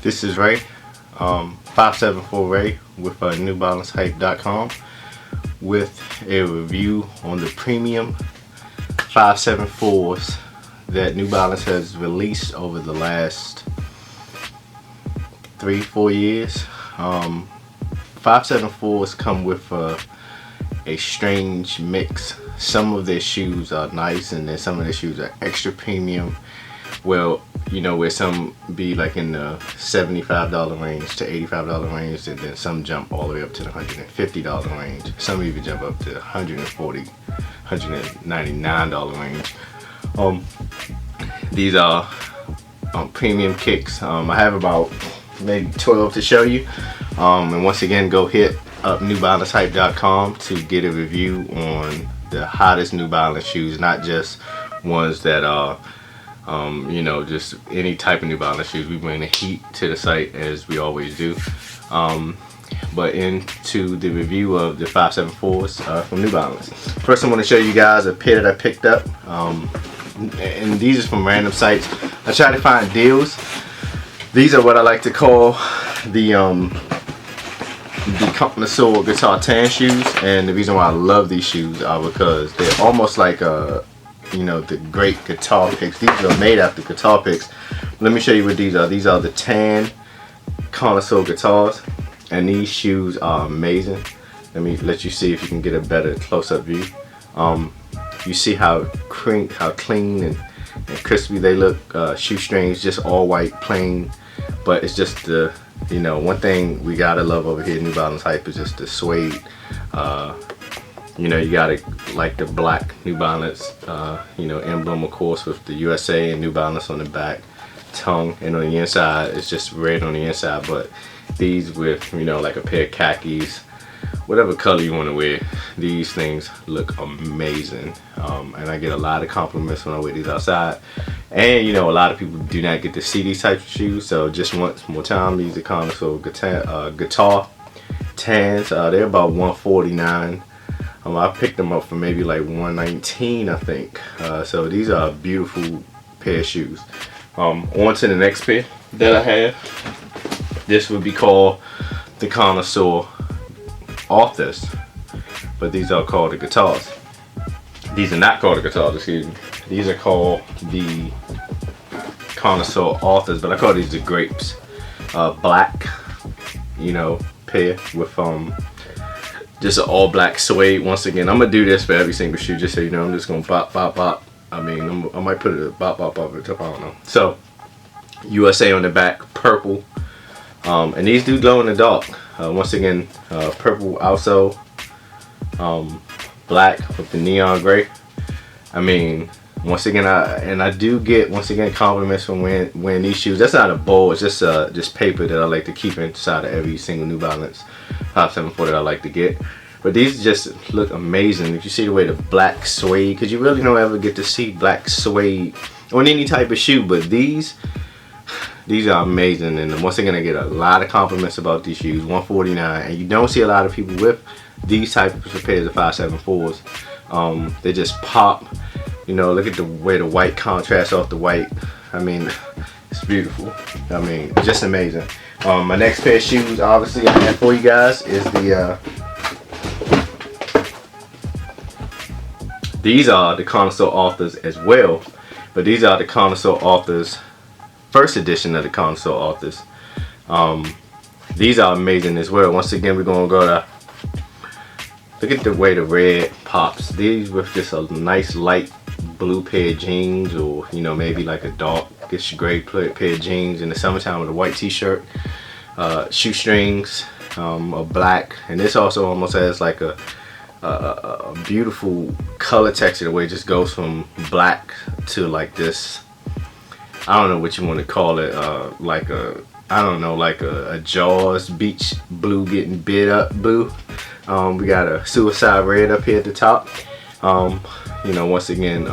This is Ray, 574 Ray with NewBalanceHype.com with a review on the premium 574s that New Balance has released over the last 3-4 years. 574s come with a strange mix. Some of their shoes are nice and then some of their shoes are extra premium. Well, you know, where some be like in the $75 range to $85 range, and then some jump all the way up to the $150 range. Some even jump up to $140, $199 range. These are premium kicks. I have about maybe 12 to show you. And once again, go hit up NewBalanceHype.com to get a review on the hottest New Balance shoes, not just ones that are you know, just any type of New Balance shoes. We bring the heat to the site as we always do. But into the review of the 574s from New Balance. First, I want to show you guys a pair that I picked up, and these are from random sites. I try to find deals. These are what I like to call the connoisseur guitar tan shoes, and the reason why I love these shoes are because they're almost like you know, the great guitar picks. These are made after guitar picks. Let me show you what these are. These are the tan connoisseur guitars, and these shoes are amazing. Let me let you see if you can get a better close-up view. You see how clean and crispy they look. Shoestrings, just all white, plain. But it's just the, you know, one thing we gotta love over here at New Balance Hype is just the suede. You know, you gotta like the black New Balance, you know, emblem, of course, with the USA and New Balance on the back, tongue, and on the inside it's just red on the inside. But these with, you know, like a pair of khakis, whatever color you want to wear, these things look amazing. And I get a lot of compliments when I wear these outside. And you know, a lot of people do not get to see these types of shoes. So just once more time, these are connoisseur guitar tans. They're about $149. I picked them up for maybe like $119, I think. So these are a beautiful pair of shoes. On to the next pair that I have. This would be called the connoisseur authors, but these are called the guitars. These are not called the guitars, excuse me. These are called the connoisseur authors, but I call these the grapes. Black, you know, pair with just an all black suede. Once again, I'm gonna do this for every single shoe, just so you know. I'm just gonna bop bop bop. I mean, I might put it bop bop bop at the top, I don't know. So USA on the back, purple, and these do glow in the dark. Once again, purple outsole, black with the neon gray. I mean, once again, I do get, once again, compliments from wearing these shoes. That's not a bowl, it's just paper that I like to keep inside of every single New Balance 574 that I like to get. But these just look amazing. If you see the way the black suede, because you really don't ever get to see black suede on any type of shoe, but these are amazing. And once again, I get a lot of compliments about these shoes. $149, and you don't see a lot of people with these type of pairs of 574s. They just pop. You know, look at the way the white contrasts off the white. I mean, it's beautiful. I mean, just amazing. My next pair of shoes, obviously, I have for you guys is the these are the connoisseur authors as well, but these are the connoisseur authors first edition of the connoisseur authors. These are amazing as well. Once again, we're gonna go to, look at the way the red pops. These with just a nice light blue pair of jeans, or you know, maybe like a darkish gray pair of jeans in the summertime with a white t-shirt, shoestrings are black, and this also almost has like a beautiful color texture, the way it just goes from black to like this, I don't know what you want to call it, like a, I don't know, like a Jaws beach blue getting bit up blue. We got a suicide red up here at the top. You know, once again,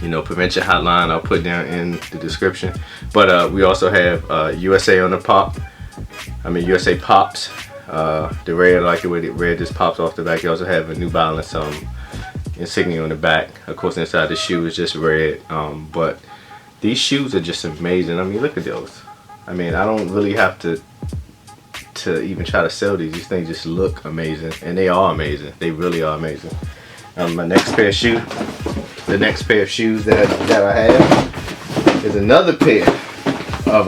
you know, prevention hotline I'll put down in the description. But we also have USA on the pop. I mean, USA pops. The red, I like the way the red just pops off the back. You also have a New Balance insignia on the back. Of course, inside the shoe is just red. But these shoes are just amazing. I mean, look at those. I mean, I don't really have to even try to sell these. These things just look amazing, and they are amazing. They really are amazing. My next pair of shoes, the next pair of shoes that I have is another pair of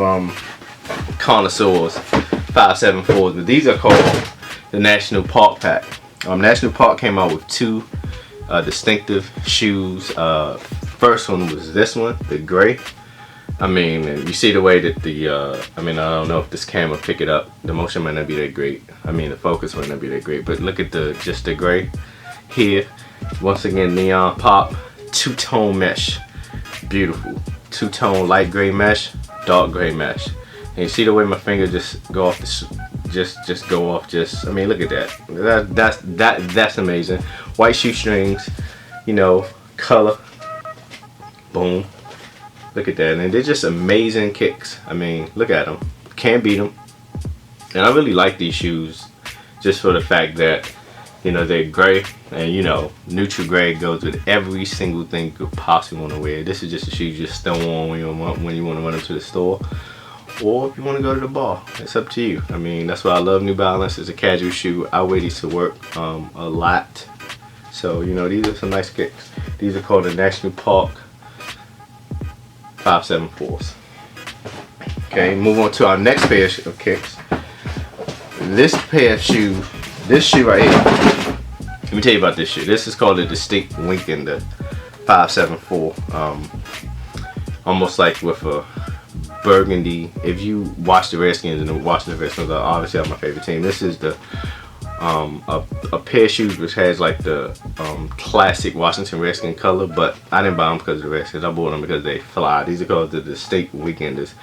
Connoisseurs 574s, but these are called the National Park pack. National Park came out with two distinctive shoes. First one was this one, the gray. I mean, you see the way that the, I mean, I don't know if this camera pick it up. The motion might not be that great. I mean, the focus might not be that great. But look at just the gray here. Once again, neon pop, two-tone mesh. Beautiful. Two-tone light gray mesh, dark gray mesh. And you see the way my finger just go off just go off. I mean, look at that. That's amazing. White shoestrings, you know, color. Boom. Look at that, and they're just amazing kicks. I mean, look at them. Can't beat them. And I really like these shoes just for the fact that, you know, they're gray, and you know, neutral gray goes with every single thing you could possibly want to wear. This is just a shoe you just throw on when you want to run into the store, or if you want to go to the bar. It's up to you. I mean, that's why I love New Balance. It's a casual shoe. I wear these to work a lot. So, you know, these are some nice kicks. These are called the National Park 574s. Okay, move on to our next pair of kicks. This pair of shoes, this shoe right here. Let me tell you about this shoe. This is called the Distinct Weekender 574. Almost like with a burgundy. If you watch the Redskins, and watching the Redskins are obviously my favorite team. This is the a pair of shoes which has like the classic Washington Redskin color, but I didn't buy them because of the Redskins. I bought them because they fly. These are called the Distinct Weekenders.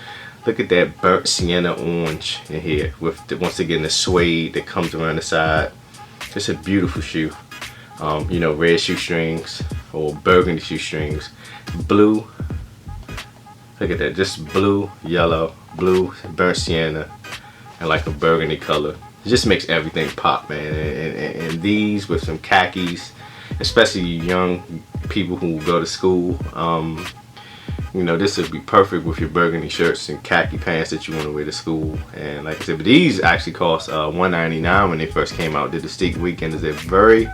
Look at that burnt sienna orange in here with once again the suede that comes around the side. It's a beautiful shoe. You know, red shoestrings or burgundy shoestrings, blue. Look at that, just blue, yellow, blue, burnt sienna, and like a burgundy color. It just makes everything pop, man. And these with some khakis, especially young people who go to school, you know, this would be perfect with your burgundy shirts and khaki pants that you want to wear to school. And like I said, but these actually cost $199 when they first came out. The Distinct Weekenders, they're very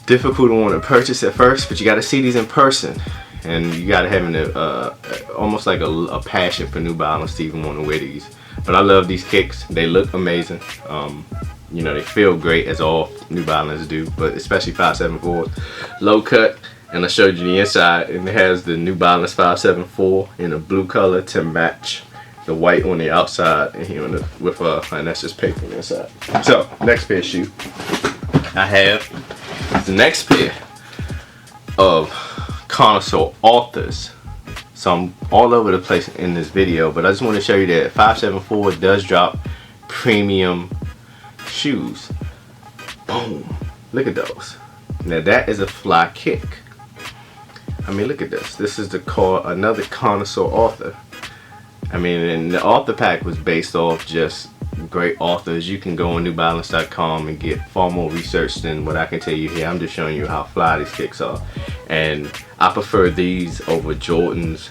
difficult to want to purchase at first, but you got to see these in person, and you got to have almost like a passion for New Balance to even want to wear these. But I love these kicks. They look amazing. You know, they feel great, as all New Balance do, but especially 574s. Low cut, and I showed you the inside, and it has the New Balance 574 in a blue color to match the white on the outside, and here on and that's just paper on the inside. So, next pair of shoe I have the next pair of Connoisseur Authors. So I'm all over the place in this video, but I just want to show you that 574 does drop premium shoes. Boom. Look at those. Now that is a fly kick. I mean, look at this. This is another Connoisseur Author. I mean, and the author pack was based off just great authors. You can go on newbalance.com and get far more research than what I can tell you here. I'm just showing you how fly these kicks are. And I prefer these over Jordans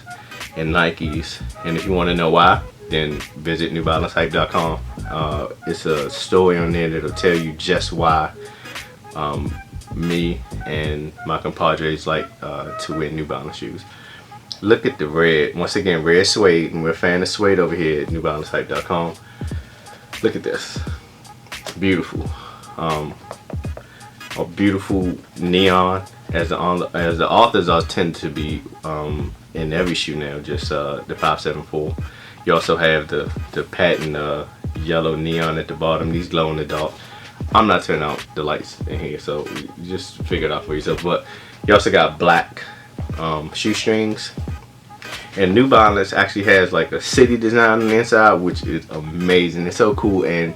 and Nikes. And if you want to know why, then visit newbalancehype.com. It's a story on there that'll tell you just why me and my compadres like to wear New Balance shoes. Look at the red. Once again, red suede, and we're a fan of suede over here at newbalancehype.com. Look at this. Beautiful. A beautiful neon. As the authors are tend to be in every shoe now, just the 574. You also have the patent yellow neon at the bottom. These glow in the dark. I'm not turning out the lights in here, so you just figure it out for yourself. But you also got black shoestrings. And New Balance actually has like a city design on the inside, which is amazing. It's so cool. And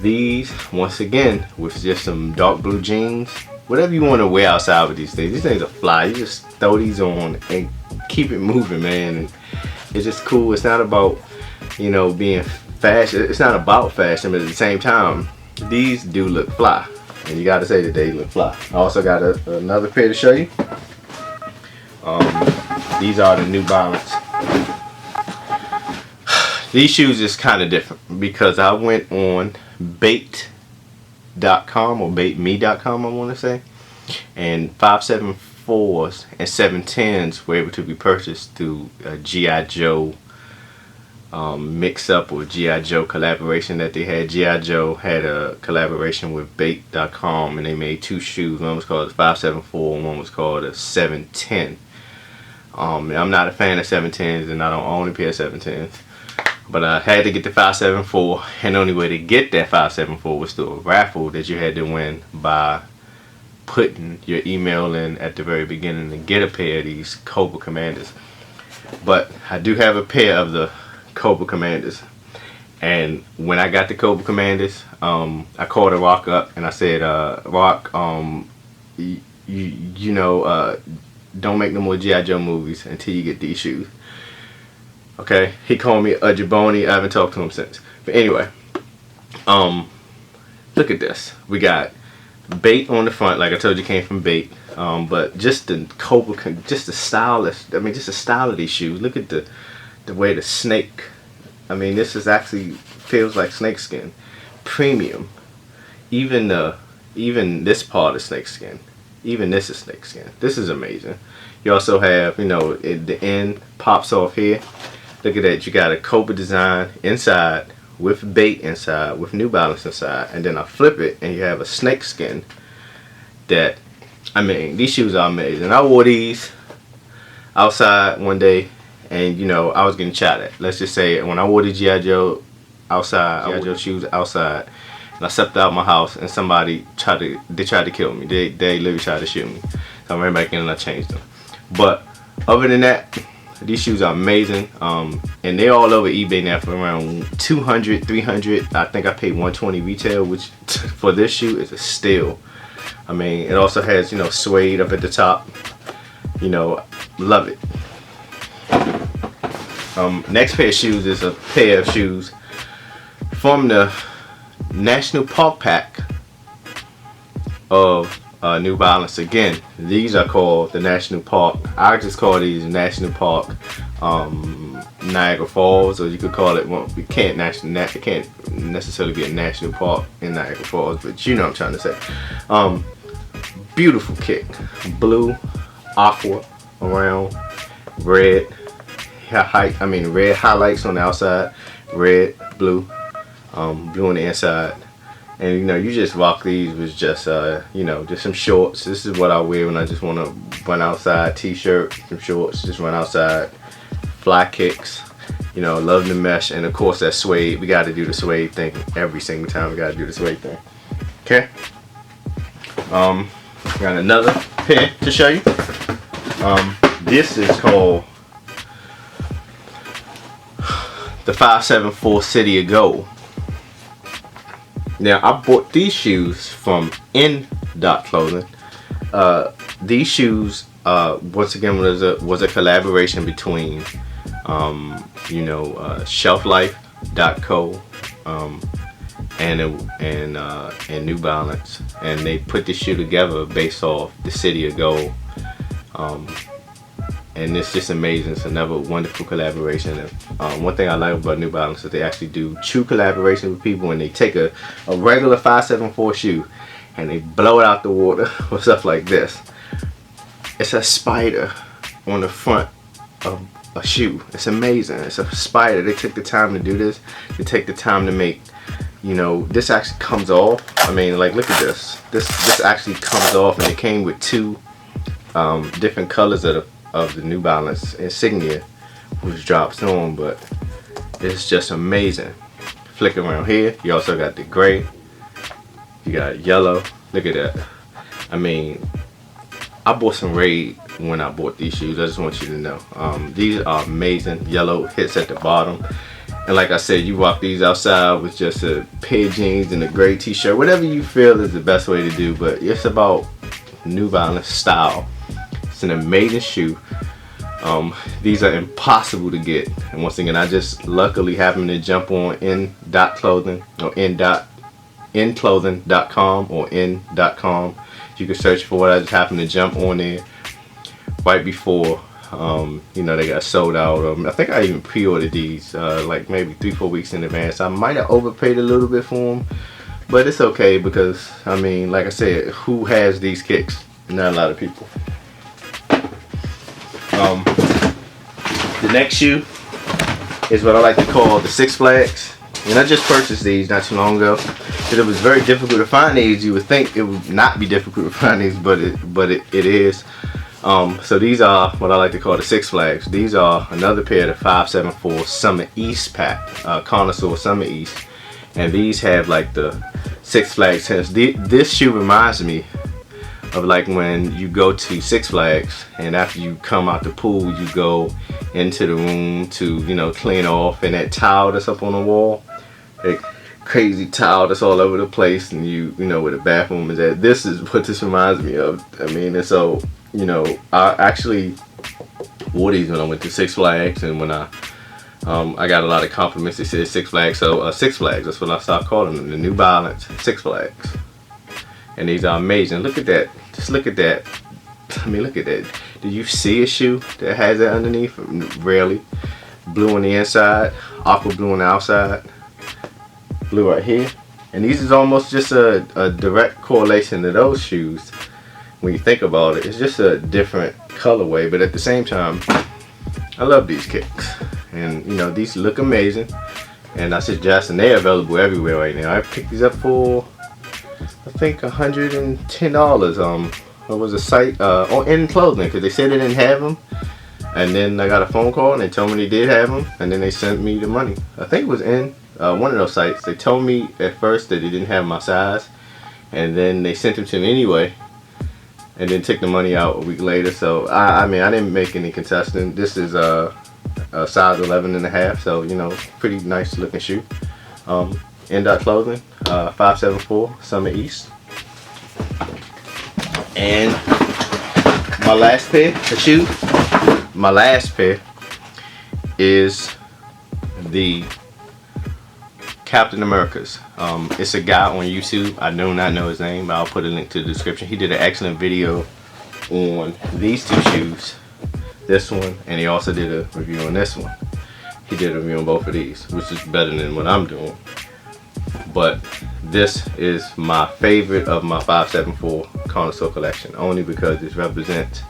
these, once again, with just some dark blue jeans, whatever you want to wear outside with these things are fly. You just throw these on and keep it moving, man. And it's just cool. It's not about, you know, being fashion. It's not about fashion, but at the same time, these do look fly. And you got to say that they look fly. I also got another pair to show you. These are the New Balance These shoes is kind of different because I went on bait.com or baitme.com, I want to say, and 574s and 710s were able to be purchased through a G.I. Joe mix up or G.I. Joe collaboration that they had. G.I. Joe had a collaboration with bait.com and they made 2 shoes. One was called a 574 and one was called a 710. I'm not a fan of 710s and I don't own a pair of 710s. But I had to get the 574, and the only way to get that 574 was through a raffle that you had to win by putting your email in at the very beginning to get a pair of these Cobra Commanders. But I do have a pair of the Cobra Commanders, and when I got the Cobra Commanders, I called a Rock up and I said, Rock, you know, don't make no more G.I. Joe movies until you get these shoes. Okay, he called me a jabroni. I haven't talked to him since. But anyway, look at this. We got bait on the front, like I told you, came from bait. But just the Cobra, just the stylish. I mean, just the style of these shoes. Look at the way the snake. I mean, this is actually feels like snakeskin, premium. Even this part is snakeskin. Even this is snakeskin. This is amazing. You also have, you know, the end pops off here. Look at that. You got a Cobra design inside with bait inside with New Balance inside, and then I flip it and you have a snake skin. That, I mean, these shoes are amazing. I wore these outside one day, and you know, I was getting shot at. Let's just say when I wore the G.I. Joe outside, G.I. Joe shoes outside, and I stepped out my house and somebody tried to kill me. They literally tried to shoot me. So I ran back in and I changed them. But other than that, these shoes are amazing, and they're all over eBay now for around $200, $300. I think I paid $120 retail, which for this shoe is a steal. I mean, it also has, you know, suede up at the top. You know, love it. Next pair of shoes is a pair of shoes from the National Park pack of New Balance. Again, these are called the National Park. I just call these National Park Niagara Falls, or you could call it. Well, it can't necessarily be a national park in Niagara Falls, but you know what I'm trying to say. Beautiful kick, blue, aqua around, red. Red highlights on the outside, red, blue, blue on the inside. And you know, you just rock these with just you know, just some shorts. This is what I wear when I just want to run outside. T-shirt, some shorts, just run outside. Fly kicks, you know, love the mesh, and of course that suede. We got to do the suede thing every single time. We got to do the suede thing. Okay. Got another pair to show you. This is called the 574 City of Gold. Now, I bought these shoes from N.Clothing. These shoes, once again, was a collaboration between, you know, Shelflife.co and New Balance, and they put this shoe together based off the City of Gold. And it's just amazing. It's another wonderful collaboration. And one thing I like about New Balance is they actually do true collaboration with people, and they take a regular 574 shoe and they blow it out the water with stuff like this. It's a spider on the front of a shoe. It's amazing. It's a spider. They took the time to do this. They take the time to make, you know, this actually comes off. I mean, like, look at this. This actually comes off, and it came with 2 different colors of the New Balance insignia, which drops on, but it's just amazing. Flick around here, you also got the gray, you got yellow. Look at that. I mean, I bought some Raid when I bought these shoes. I just want you to know, these are amazing. Yellow hits at the bottom, and like I said, you rock these outside with just a pair of jeans and a gray t-shirt, whatever you feel is the best way to do, but it's about New Balance style. It's an amazing shoe. These are impossible to get, and once again, I just luckily happened to jump on N.Clothing or Nclothing.com or N.com. You can search for it. I just happened to jump on there right before You know, they got sold out. I think I even pre-ordered these like maybe 3-4 weeks in advance. I might have overpaid a little bit for them, but it's okay because I mean, like I said, who has these kicks? Not a lot of people. The next shoe is what I like to call the Six Flags. And I just purchased these not too long ago. Because it was very difficult to find these. You would think it would not be difficult to find these, but it is. So these are what I like to call the Six Flags. These are another pair of the 574 Summer East pack, Connoisseur Summer East. And these have like the Six Flags hints. This shoe reminds me of like when you go to Six Flags and after you come out the pool, you go into the room to, you know, clean off, and that towel that's up on the wall, that crazy towel that's all over the place, and you know where the bathroom is at. This is what this reminds me of. I mean, and so, you know, I actually wore these when I went to Six Flags, and when I got a lot of compliments. They said Six Flags, so Six Flags, that's what I started calling them, the New Balance Six Flags. And these are amazing. Look at that. Just look at that. I mean, look at that. Do you see a shoe that has that underneath? Rarely. Blue on the inside, aqua blue on the outside, blue right here. And these is almost just a direct correlation to those shoes. When you think about it, it's just a different colorway, but at the same time, I love these kicks. And you know, these look amazing. And I suggest, and they're available everywhere right now. I picked these up for, I think, $110. It was a site on In Clothing, because they said they didn't have them, and then I got a phone call and they told me they did have them, and then they sent me the money. I think it was in one of those sites. They told me at first that they didn't have my size, and then they sent them to me anyway, and then took the money out a week later. So I mean, I didn't make any concession. This is a size 11.5, so you know, pretty nice looking shoe. In Clothing, 574 Summer East. And my last pair of shoes, is the Captain America's. It's a guy on YouTube. I do not know his name. I'll put a link to the description. He did an excellent video on these two shoes, this one, and he also did a review on this one. He did a review on both of these, which is better than what I'm doing. But this is my favorite of my 574 Connoisseur collection, only because it represents,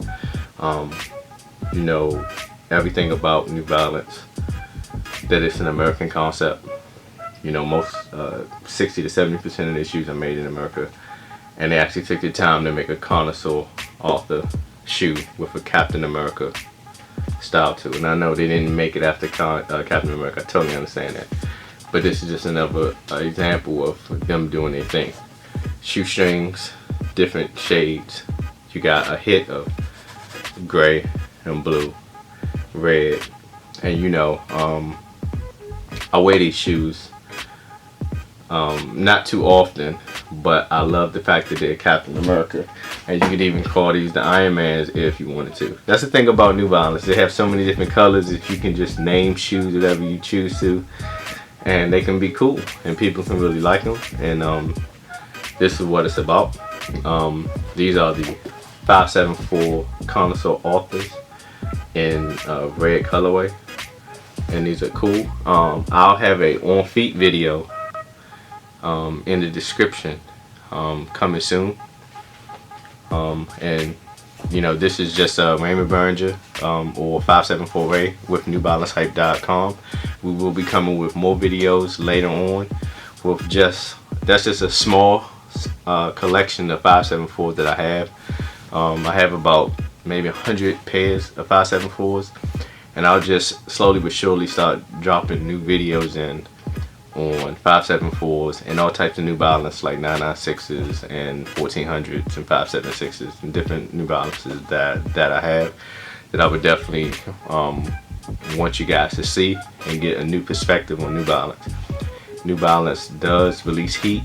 you know, everything about New Balance, that it's an American concept. You know, most 60 to 70% of their shoes are made in America, and they actually took the time to make a Connoisseur author shoe with a Captain America style to it. And I know they didn't make it after Captain America. I totally understand that. But this is just another example of them doing their thing. Shoestrings, different shades. You got a hit of gray and blue, red, and you know, I wear these shoes not too often, but I love the fact that they're Captain America, and you could even call these the Iron Mans if you wanted to. That's the thing about New Balance. They have so many different colors that you can just name shoes whatever you choose to, and they can be cool, and people can really like them. And this is what it's about. These are the 574 Connoisseur authors in red colorway, and these are cool. I'll have a on feet video in the description coming soon. And you know, this is just Raymond Berger or 574 Ray with NewBalanceHype.com. We will be coming with more videos later on with that's just a small collection of 574s that I have. I have about maybe 100 pairs of 574s, and I'll just slowly but surely start dropping new videos in on 574s and all types of New Balance, like 996s and 1400s and 576s and different New Balances that I have, that I would definitely want you guys to see and get a new perspective on New Balance. New Balance does release heat,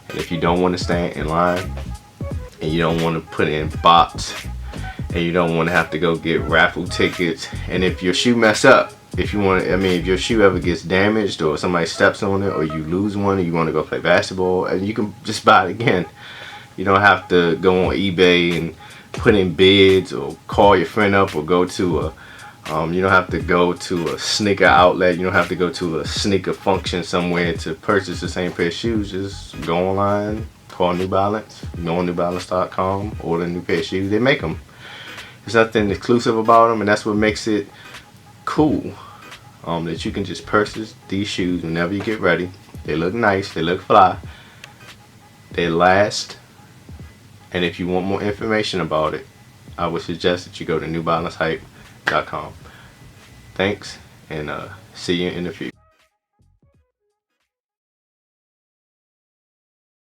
and if you don't want to stand in line, and you don't want to put in bots, and you don't want to have to go get raffle tickets, and if your shoe mess up, if you want to, I mean, if your shoe ever gets damaged or somebody steps on it or you lose one and you want to go play basketball, and you can just buy it again. You don't have to go on eBay and put in bids or call your friend up or go to a you don't have to go to a sneaker outlet. You don't have to go to a sneaker function somewhere to purchase the same pair of shoes. Just go online, call New Balance, go on newbalance.com, order a new pair of shoes. They make them. There's nothing exclusive about them, and that's what makes it cool. That you can just purchase these shoes whenever you get ready. They look nice, they look fly, they last, and if you want more information about it, I would suggest that you go to newbalancehype.com. Thanks, and see you in the future.